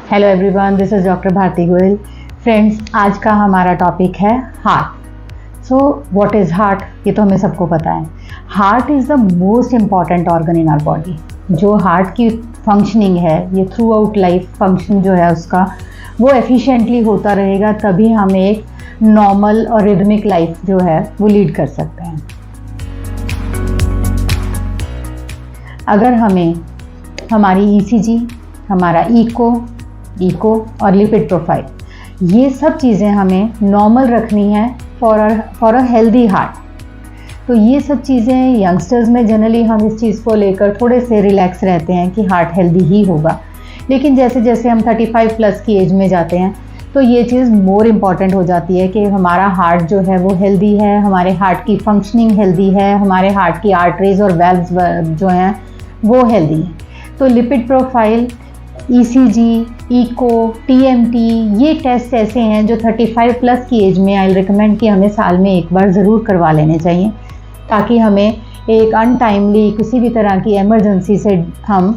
Hello everyone, this is doctor Bharti Goyal. Friends, आज का हमारा टॉपिक है heart. So what is heart? ये तो हमें सबको पता है। Heart is the most important organ in our body. जो हार्ट की फंक्शनिंग है, ये थ्रू आउट लाइफ फंक्शन जो है उसका, वो एफिशिएंटली होता रहेगा, तभी हम एक नॉर्मल और रिदमिक लाइफ जो है वो लीड कर सकते हैं। अगर हमें हमारी ईसीजी, हमारा इको और लिपिड प्रोफाइल, ये सब चीज़ें हमें नॉर्मल रखनी है फॉर अ हेल्दी हार्ट। तो ये सब चीज़ें यंगस्टर्स में जनरली हम इस चीज़ को लेकर थोड़े से रिलैक्स रहते हैं कि हार्ट हेल्दी ही होगा। लेकिन जैसे जैसे हम 35 प्लस की एज में जाते हैं तो ये चीज़ मोर इम्पॉर्टेंट हो जाती है कि हमारा हार्ट जो है वो हेल्दी है, हमारे हार्ट की फंक्शनिंग हेल्दी है, हमारे हार्ट की आर्टरीज और वेल्व्स जो हैं वो हेल्दी हैं। तो lipid profile, ECG, echo, TMT, ये टेस्ट ऐसे हैं जो 35 प्लस की एज में आई रिकमेंड कि हमें साल में एक बार ज़रूर करवा लेने चाहिए, ताकि हमें एक अनटाइमली किसी भी तरह की इमरजेंसी से हम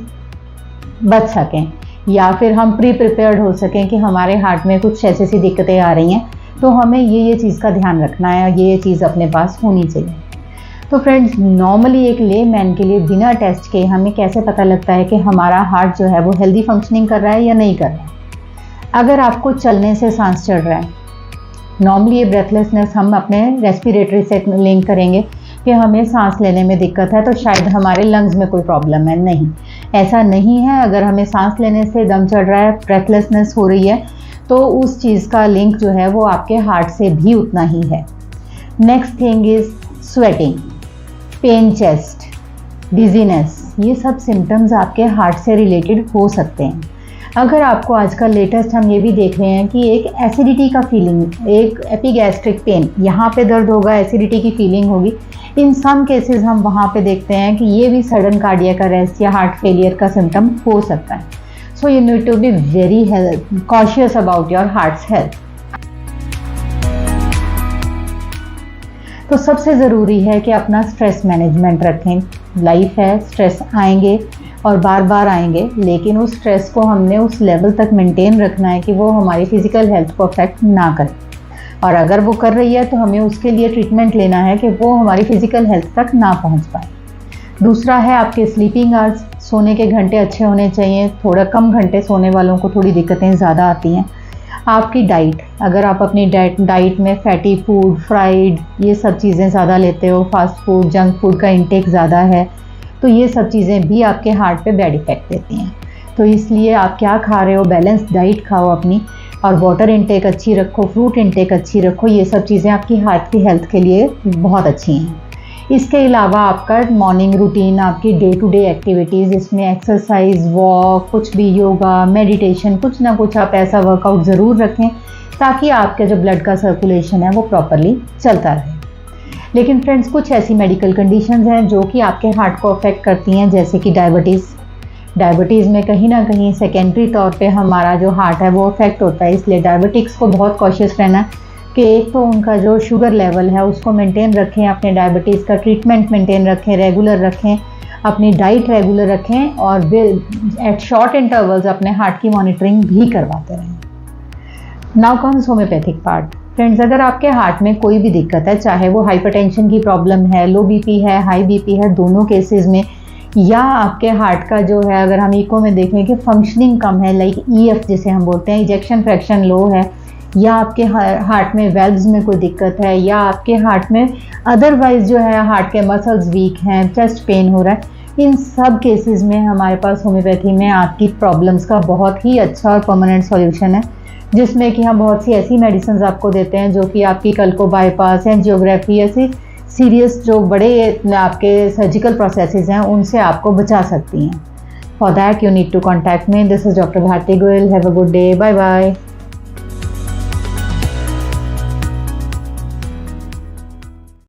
बच सकें, या फिर हम प्रिपेयर्ड हो सकें कि हमारे हार्ट में कुछ ऐसी दिक्कतें आ रही हैं, तो हमें ये चीज़ का ध्यान रखना है, ये चीज़ अपने पास होनी चाहिए। तो फ्रेंड्स, नॉर्मली एक ले मैन के लिए बिना टेस्ट के हमें कैसे पता लगता है कि हमारा हार्ट जो है वो हेल्दी फंक्शनिंग कर रहा है या नहीं कर रहा है? अगर आपको चलने से सांस चढ़ रहा है, नॉर्मली ये ब्रेथलेसनेस हम अपने रेस्पिरेटरी से लिंक करेंगे कि हमें सांस लेने में दिक्कत है, तो शायद हमारे लंग्स में कोई प्रॉब्लम है। नहीं, ऐसा नहीं है। अगर हमें सांस लेने से दम चढ़ रहा है, ब्रेथलेसनेस हो रही है, तो उस चीज़ का लिंक जो है वो आपके हार्ट से भी उतना ही है। Next thing is sweating, pain chest, dizziness, ये सब सिम्टम्स आपके हार्ट से रिलेटेड हो सकते हैं। अगर आपको आजकल लेटेस्ट हम ये भी देख रहे हैं कि एक एसिडिटी का फीलिंग, एक एपिगैस्ट्रिक पेन, यहाँ पे दर्द होगा, एसिडिटी की फीलिंग होगी, इन सम केसेस हम वहाँ पे देखते हैं कि ये भी सडन कार्डियक अरेस्ट या हार्ट फेलियर का सिम्टम हो सकता है। So you need to be very cautious about your heart's health. तो सबसे ज़रूरी है कि अपना स्ट्रेस मैनेजमेंट रखें। लाइफ है, स्ट्रेस आएंगे और बार बार आएंगे, लेकिन उस स्ट्रेस को हमने उस लेवल तक मेंटेन रखना है कि वो हमारी फिज़िकल हेल्थ को अफेक्ट ना करे, और अगर वो कर रही है तो हमें उसके लिए ट्रीटमेंट लेना है कि वो हमारी फिज़िकल हेल्थ तक ना पहुंच पाए। दूसरा है आपके स्लीपिंग आवर्स, सोने के घंटे अच्छे होने चाहिए। थोड़ा कम घंटे सोने वालों को थोड़ी दिक्कतें ज़्यादा आती हैं। आपकी डाइट, अगर आप अपनी डाइट में फैटी फूड, फ्राइड, ये सब चीज़ें ज़्यादा लेते हो, फास्ट फूड, जंक फूड का इंटेक ज़्यादा है, तो ये सब चीज़ें भी आपके हार्ट पे बैड इफ़ेक्ट देती हैं। तो इसलिए आप क्या खा रहे हो, बैलेंस डाइट खाओ अपनी, और वाटर इंटेक अच्छी रखो, फ्रूट इंटेक अच्छी रखो। ये सब चीज़ें आपकी हार्ट की हेल्थ के लिए बहुत अच्छी हैं। इसके अलावा आपका मॉर्निंग रूटीन, आपकी डे टू डे एक्टिविटीज़, इसमें एक्सरसाइज, वॉक, कुछ भी योगा, मेडिटेशन, कुछ ना कुछ आप ऐसा वर्कआउट ज़रूर रखें ताकि आपके जो ब्लड का सर्कुलेशन है वो प्रॉपरली चलता रहे। लेकिन फ्रेंड्स, कुछ ऐसी मेडिकल कंडीशंस हैं जो कि आपके हार्ट को अफेक्ट करती हैं, जैसे कि डायबिटीज़ में कहीं ना कहीं सेकेंडरी तौर पे हमारा जो हार्ट है वो अफेक्ट होता है। इसलिए डायबिटिक्स को बहुत कॉशियस रहना है कि एक तो उनका जो शुगर लेवल है उसको मेंटेन रखें, अपने डायबिटीज़ का ट्रीटमेंट मेंटेन रखें, रेगुलर रखें, अपनी डाइट रेगुलर रखें, और एट शॉर्ट इंटरवल्स अपने हार्ट की मॉनिटरिंग भी करवाते रहें। Now comes homeopathic part. Friends, अगर आपके हार्ट में कोई भी दिक्कत है, चाहे वो हाइपरटेंशन की प्रॉब्लम है, लो बीपी है, हाई बीपी है, दोनों केसेस में, या आपके हार्ट का जो है, अगर हम इको में देखें कि फंक्शनिंग कम है, लाइक ईएफ जिसे हम बोलते हैं, इजेक्शन फ्रैक्शन लो है, या आपके हार्ट में वेल्व्स में कोई दिक्कत है, या आपके हार्ट में अदरवाइज जो है हार्ट के मसल्स वीक हैं, चेस्ट पेन हो रहा है, इन सब केसेस में हमारे पास होम्योपैथी में आपकी प्रॉब्लम्स का बहुत ही अच्छा और परमानेंट सॉल्यूशन है, जिसमें कि हम बहुत सी ऐसी मेडिसिन आपको देते हैं जो कि आपकी कल को बाईपास, एंजियोग्राफी, ऐसी सीरियस जो बड़े आपके सर्जिकल प्रोसेसेस हैं उनसे आपको बचा सकती हैं। For that you need to contact me. This is doctor Bharti Goyal. Have a good day. Bye bye.